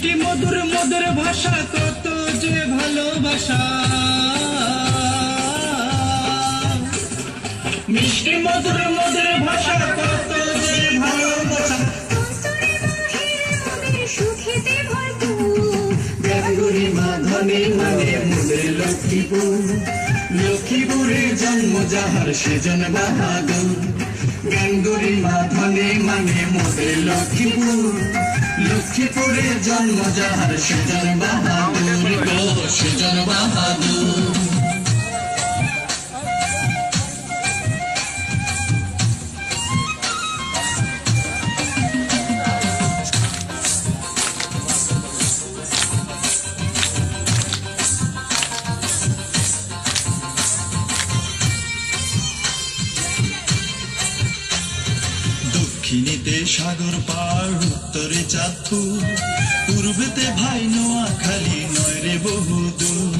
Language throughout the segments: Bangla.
মিষ্টি মধুর মধুর ভাষা কত যে ভালোবাসা, মিষ্টি মধুর মধুর ভাষা কত যে ভালোবাসা। সুখেতে ভরপুর গাঙ্গুরি মা ধনে মানে মোদের লক্ষ্মীপুর, লক্ষ্মীপুরে জন্ম যাহার সেজন বাহাদুর। গাঙ্গুরি মা ধনে মানে মোদের লক্ষ্মীপুর, লক্ষ্মীপুরে জন্ম যাহার সেজন বাহাদুর গো সেজন বাহাদুর। দক্ষিণেতে সাগর পার, উত্তরে চাঁদপুর, পূর্বেতে ভাই নোয়াখালী, নয় রে বহুদূর।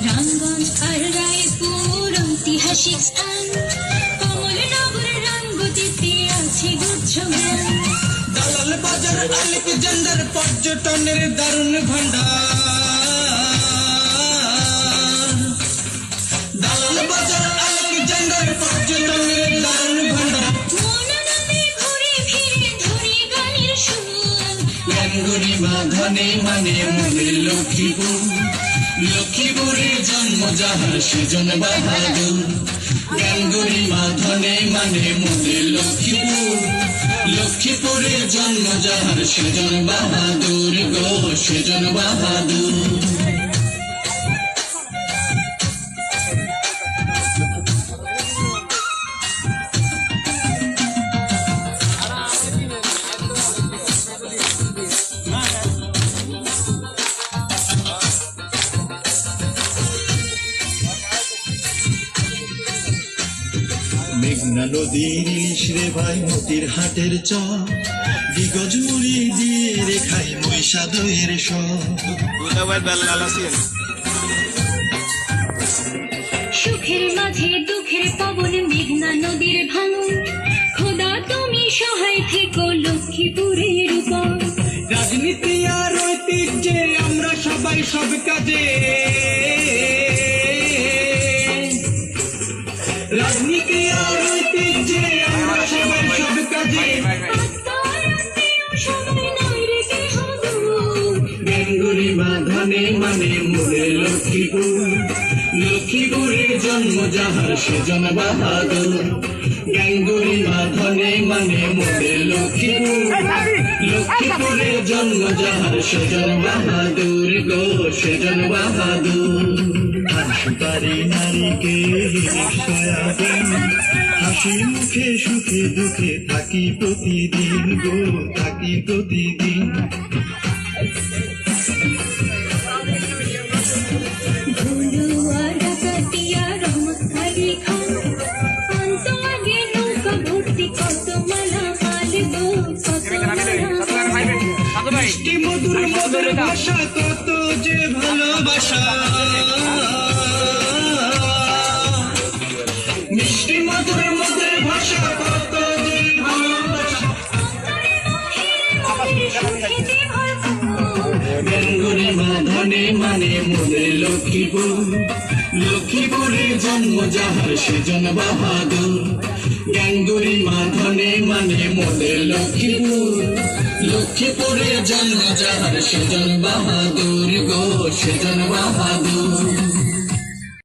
রামগঞ্জ আর রায়পুর ঐতিহাসিক স্থান, কমলনগর রামগতিতে আছে গুচ্ছগান। দালাল বাজার আলেকজান্ডার পর্যটনের দারুণ ভান্ডার, দালাল বাজার আলেকজান্ডার পর্যটনের দারুণ ভান্ডার। মোনা নদী ঘুরে ফিরে ধরে গানের সুর, গাঙ্গুরি মা ধনে মানে মোদের লক্ষ্মীপুর, লক্ষ্মীপুরে জন্ম যাহার সেজন বাহাদুর। গাঙ্গুরি মা ধনে মানে মোদের লক্ষ্মীপুর, লক্ষ্মীপুরে জন্ম যাহার সেজন বাহাদুর গো সেজন বাহাদুর। মেঘনা নদীর ইলিশ রে ভাই মতির হাটের চর, বিগজ মুড়ি দিয়ে রে খাই মহিষা দইয়ের সব। সুখের মাঝে দুঃখের পবন মেঘনা নদীর ভাঙন, খোদা তুমি সহায় থেকো লক্ষ্মীপুরের উপর। রাজনীতি আর ঐতিহ্যে আমরা সবাই সব কাজে, রাজনীতি আর ঐতিহ্যে আমরা সবাই সব কাজে। গাঙ্গুরি মা ধনে মানে মোদের লক্ষ্মীপুর, লক্ষ্মীপুরে জন্ম যাহার সেজন বাহাদুর। গাঙ্গুরি মা ধনে মানে মোদের লক্ষ্মীপুর, লক্ষ্মীপুরে জন্ম যাহার সেজন বাহাদুর গো সেজন বাহাদুর। সুপারি নারিকেল সয়াবিন, হাসি মুখে সুখে দুঃখে থাকি প্রতিদিন গো থাকি প্রতিদিন। ঘুরুয়া ডাকাতিয়া রহমত আলী খান, অন্ত আগে নৌকা ভর্তি কত মালা মাল গো কত মালা। মিষ্টি মধুর মধুর ভাষা কত যে ভালোবাসা, মিষ্টি মধুর মধুর ভাষা কত যে ভালোবাসা। গাঙ্গুরি মা ধনে মানে মোদের লক্ষ্মীপুর, লক্ষ্মীপুরে জন্ম যাহার সেজন বাহাদুর। গাঙ্গুরি মা ধনে মানে মোদের লক্ষ্মীপুর, লক্ষ্মীপুরে জন্ম যাহার সেজন বাহাদুর গো সেজন বাহাদুর।